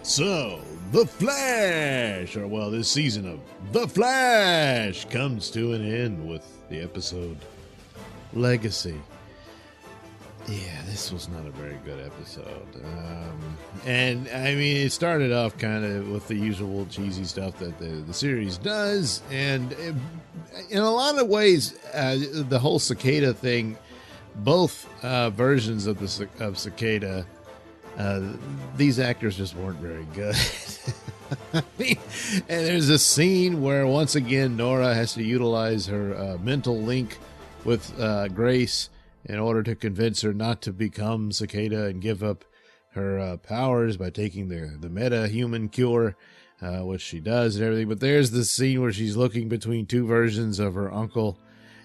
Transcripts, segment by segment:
So, The Flash, or well, this season of The Flash comes to an end with the episode Legacy. Yeah, this was not a very good episode. And I mean, it started off kind of with the usual cheesy stuff that the series does. And in a lot of ways, the whole cicada thing, both versions of Cicada, these actors just weren't very good. I mean, and there's a scene where once again Nora has to utilize her mental link with Grace in order to convince her not to become Cicada and give up her powers by taking the meta-human cure, which she does and everything. But there's the scene where she's looking between two versions of her uncle,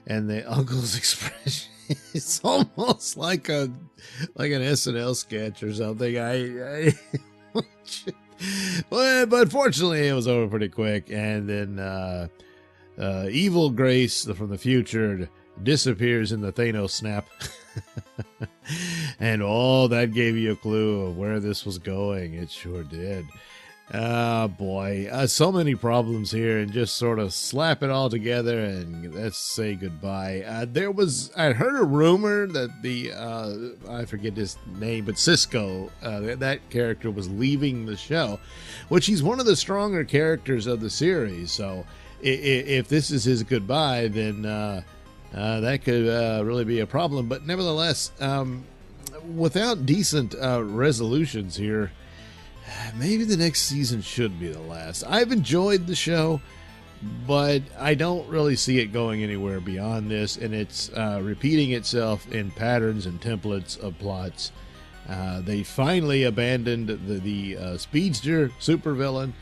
and the uncle's expression is almost like an SNL sketch or something. But fortunately, it was over pretty quick, and then evil Grace from the future disappears in the Thanos snap. And that gave you a clue of where this was going. It sure did. Boy, so many problems here, and just sort of slap it all together and let's say goodbye. I heard a rumor that I forget his name, but Cisco, that character was leaving the show, which he's one of the stronger characters of the series. So if this is his goodbye, then that could really be a problem. But nevertheless, without decent resolutions here, maybe the next season should be the last. I've enjoyed the show, but I don't really see it going anywhere beyond this, and it's repeating itself in patterns and templates of plots. They finally abandoned the speedster supervillain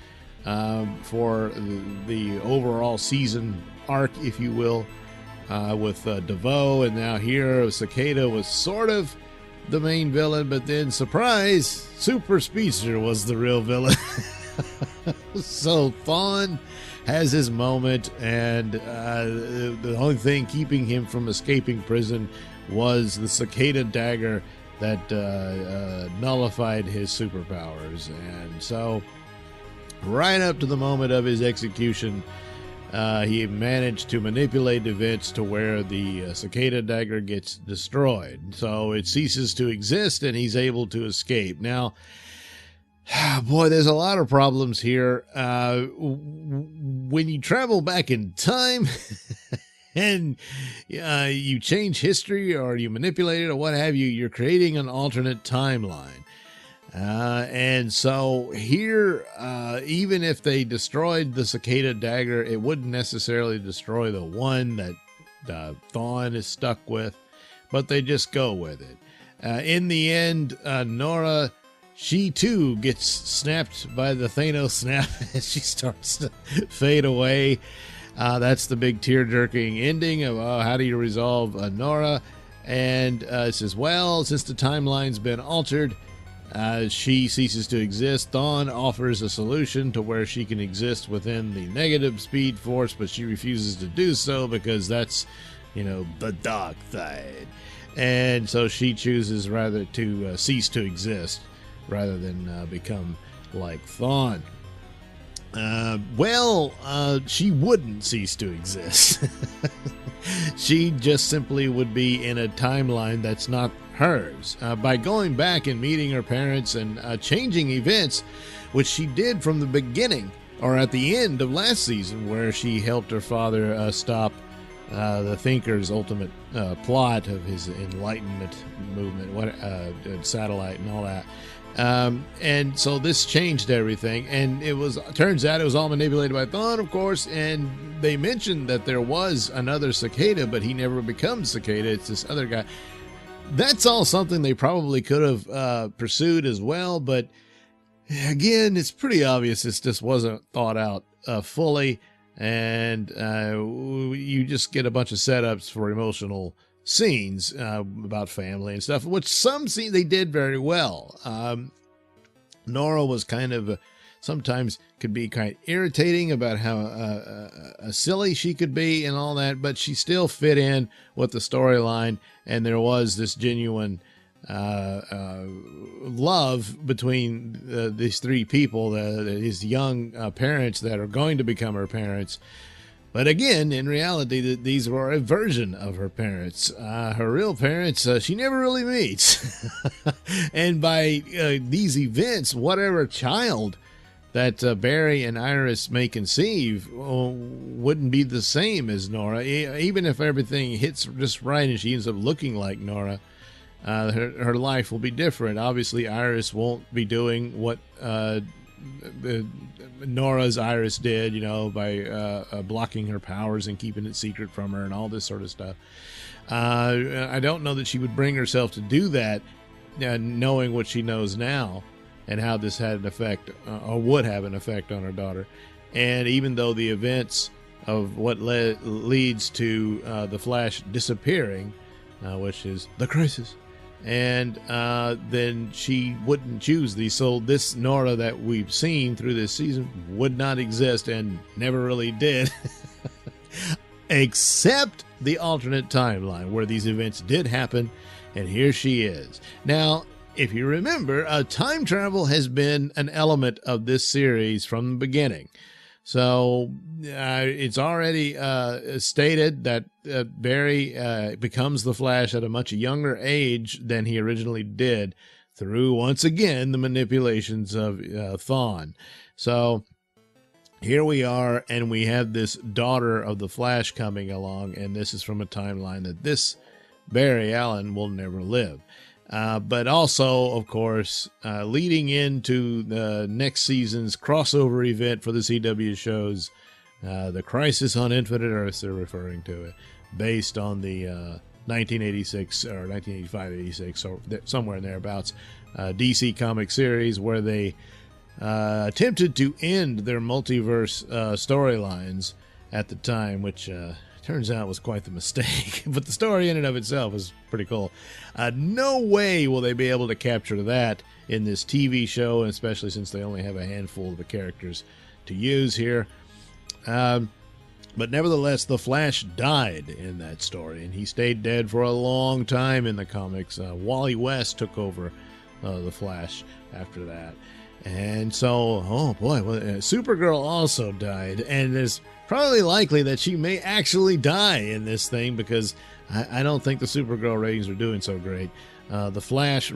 for the overall season arc, if you will, with DeVoe, and now here Cicada was sort of the main villain, but then surprise, Super Speedster was the real villain. So Thawne has his moment, and the only thing keeping him from escaping prison was the Cicada dagger that nullified his superpowers. And so right up to the moment of his execution, he managed to manipulate events to where the Cicada dagger gets destroyed. So it ceases to exist, and he's able to escape. Now, boy, there's a lot of problems here. When you travel back in time and you change history, or you manipulate it, or what have you, you're creating an alternate timeline. And so here, even if they destroyed the Cicada dagger, it wouldn't necessarily destroy the one that Thawne is stuck with, but they just go with it. In the end, Nora, she too gets snapped by the Thanos snap, and she starts to fade away. That's the big tear-jerking ending of how do you resolve Nora. And it says, well, since the timeline's been altered, she ceases to exist. Thawne offers a solution to where she can exist within the negative speed force, but she refuses to do so because that's, the dark side. And so she chooses rather to cease to exist rather than become like Thawne. She wouldn't cease to exist. She just simply would be in a timeline that's not hers. By going back and meeting her parents and changing events, which she did from the beginning, or at the end of last season, where she helped her father stop the Thinker's ultimate plot of his Enlightenment movement, satellite and all that. And so this changed everything, and turns out it was all manipulated by Thawne, of course. And they mentioned that there was another Cicada, but he never becomes Cicada. It's this other guy. That's all something they probably could have pursued as well, but again, it's pretty obvious this just wasn't thought out fully, and you just get a bunch of setups for emotional scenes about family and stuff, which some scenes they did very well. Nora was kind of sometimes could be kind of irritating about how silly she could be and all that, but she still fit in with the storyline, and there was this genuine love between these three people, his young parents that are going to become her parents. But again, in reality, these were a version of her parents. Her real parents, she never really meets. And by these events, whatever child that Barry and Iris may conceive wouldn't be the same as Nora. Even if everything hits just right and she ends up looking like Nora, her life will be different. Obviously, Iris won't be doing what Nora's Iris did, by blocking her powers and keeping it secret from her and all this sort of stuff. I don't know that she would bring herself to do that, knowing what she knows now and how this had an effect, or would have an effect on her daughter. And even though the events of what leads to the Flash disappearing, which is the crisis, and then she wouldn't choose these. So this Nora that we've seen through this season would not exist and never really did, except the alternate timeline where these events did happen, and here she is. Now, if you remember, time travel has been an element of this series from the beginning. So it's already stated that Barry becomes the Flash at a much younger age than he originally did through, once again, the manipulations of Thawne. So here we are, and we have this daughter of the Flash coming along, and this is from a timeline that this Barry Allen will never live. But also, of course, leading into the next season's crossover event for the CW shows, the Crisis on Infinite Earths, they're referring to it, based on the 1986 or 1985-86, or somewhere in thereabouts, DC comic series where they attempted to end their multiverse storylines at the time, which turns out was quite the mistake. But the story in and of itself is pretty cool. No way will they be able to capture that in this TV show, and especially since they only have a handful of the characters to use here. But nevertheless, the Flash died in that story, and he stayed dead for a long time in the comics. Wally West took over the Flash after that. And so, oh boy, Supergirl also died, and it's probably likely that she may actually die in this thing, because I don't think the Supergirl ratings are doing so great. The Flash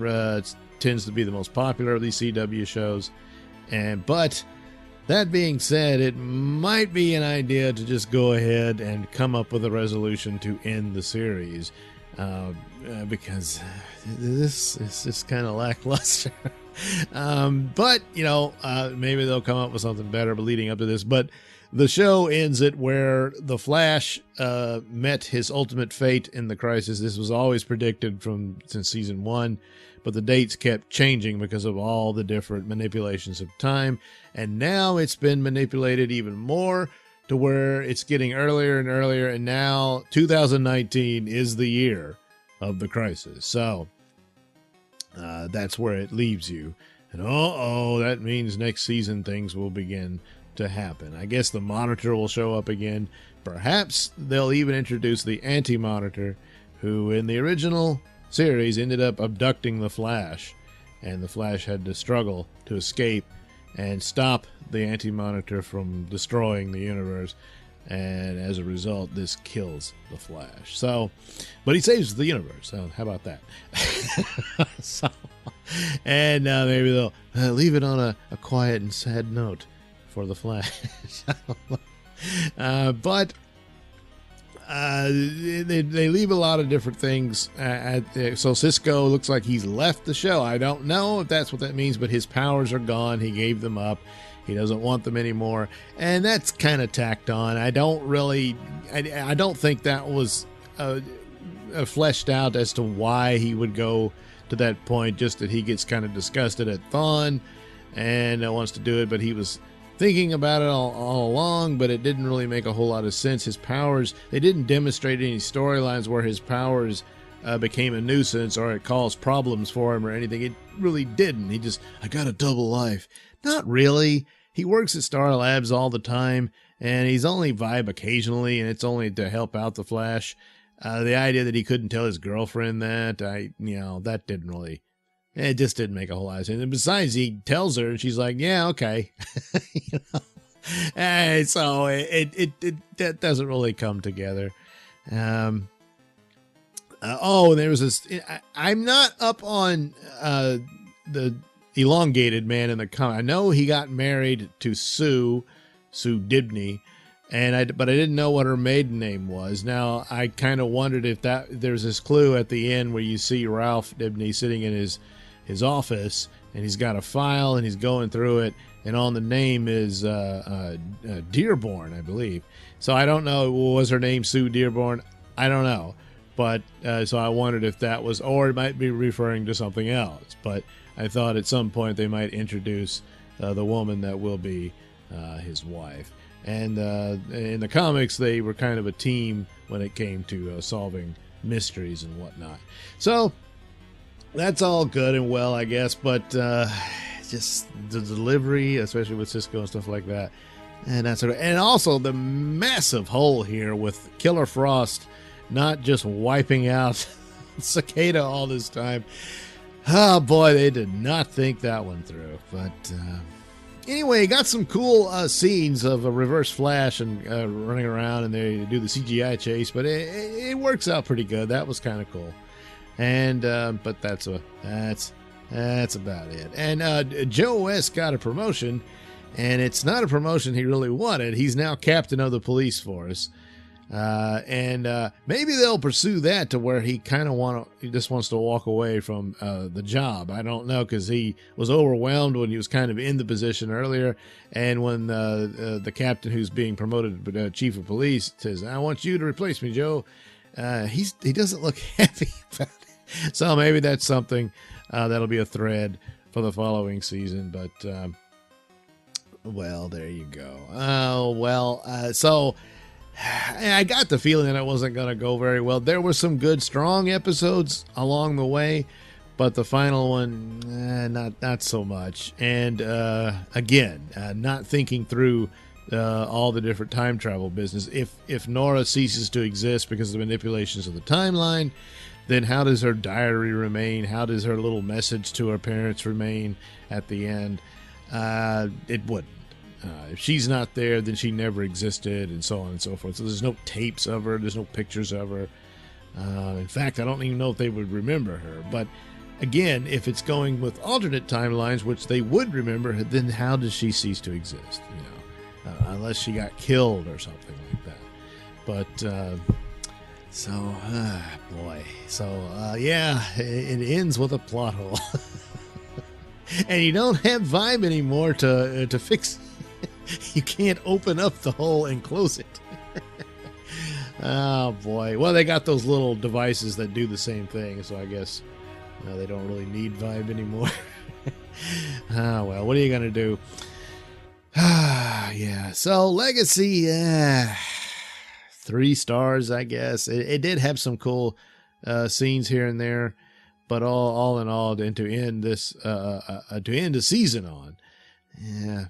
tends to be the most popular of these CW shows, but that being said, it might be an idea to just go ahead and come up with a resolution to end the series, because this is just kind of lackluster. But maybe they'll come up with something better leading up to this. But the show ends it where the Flash met his ultimate fate in the Crisis. This was always predicted since season 1, but the dates kept changing because of all the different manipulations of time, and now it's been manipulated even more to where it's getting earlier and earlier, and now 2019 is the year of the Crisis. So that's where it leaves you. And that means next season things will begin to happen. I guess the Monitor will show up again. Perhaps they'll even introduce the Anti-Monitor, who in the original series ended up abducting the Flash, and the Flash had to struggle to escape and stop the Anti-Monitor from destroying the universe. And as a result, this kills the Flash. But he saves the universe. So how about that? And maybe they'll leave it on a quiet and sad note for the Flash. But they leave a lot of different things. So Cisco looks like he's left the show. I don't know if that's what that means, but his powers are gone. He gave them up. He doesn't want them anymore, and that's kind of tacked on. I don't think that was fleshed out as to why he would go to that point. Just that he gets kind of disgusted at Thawne and wants to do it, but he was thinking about it all along, but it didn't really make a whole lot of sense. His powers, they didn't demonstrate any storylines where his powers became a nuisance or it caused problems for him or anything. It really didn't. I got a double life. Not really. He works at Star Labs all the time, and he's only vibe occasionally, and it's only to help out the Flash. The idea that he couldn't tell his girlfriend that, that didn't really, it just didn't make a whole lot of sense. And besides, he tells her and she's like, yeah, okay. you know? And so that doesn't really come together. And there was this, I'm not up on the elongated man in the comic. I know he got married to Sue Dibney, but I didn't know what her maiden name was. Now I kind of wondered if there's this clue at the end where you see Ralph Dibney sitting in his office and he's got a file and he's going through it, and on the name is Dearborn, I believe. So I don't know. Was her name Sue Dearborn? I don't know. But so I wondered if that was, or it might be referring to something else. But I thought at some point they might introduce the woman that will be his wife. And in the comics, they were kind of a team when it came to solving mysteries and whatnot. So that's all good and well, I guess. But just the delivery, especially with Cisco and stuff like that, and that sort of, and also the massive hole here with Killer Frost not just wiping out Cicada all this time. Oh boy, they did not think that one through. But anyway, got some cool scenes of a Reverse Flash and running around, and they do the CGI chase, but it works out pretty good. That was kind of cool. And but that's about it. And Joe West got a promotion, and it's not a promotion he really wanted. He's now captain of the police force. And maybe they'll pursue that to where he kind of just wants to walk away from the job. I don't know, because he was overwhelmed when he was kind of in the position earlier, and when the captain who's being promoted to chief of police says, "I want you to replace me, Joe," he doesn't look happy about it. So maybe that's something that'll be a thread for the following season. But well, there you go. Oh well, so. I got the feeling that it wasn't going to go very well. There were some good, strong episodes along the way, but the final one, not so much. And again, not thinking through all the different time travel business. If Nora ceases to exist because of the manipulations of the timeline, then how does her diary remain? How does her little message to her parents remain at the end? It wouldn't. If she's not there, then she never existed, and so on and so forth. So there's no tapes of her. There's no pictures of her. In fact, I don't even know if they would remember her. But again, if it's going with alternate timelines, which they would remember, then how does she cease to exist? Unless she got killed or something like that. But boy. So yeah, it ends with a plot hole, and you don't have Vibe anymore to fix. You can't open up the hole and close it. Oh boy. Well, they got those little devices that do the same thing, so I guess they don't really need Vibe anymore. Oh well, what are you gonna do? Yeah. So Legacy, 3 stars, I guess. It did have some cool scenes here and there, but all in all, and to end the season on, yeah.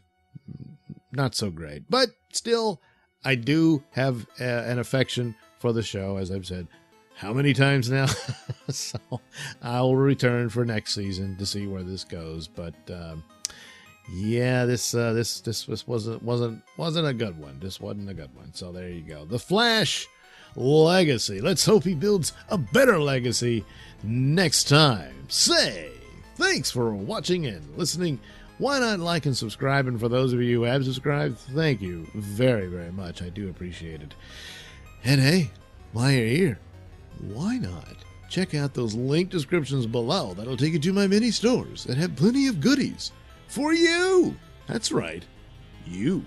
Not so great, but still, I do have an affection for the show, as I've said how many times now. So I will return for next season to see where this goes. But yeah, this wasn't a good one. This wasn't a good one. So there you go. The Flash Legacy. Let's hope he builds a better legacy next time. Thanks for watching and listening. Why not like and subscribe? And for those of you who have subscribed, thank you very, very much. I do appreciate it. And hey, while you're here, why not check out those link descriptions below? That'll take you to my mini stores that have plenty of goodies for you. That's right, you.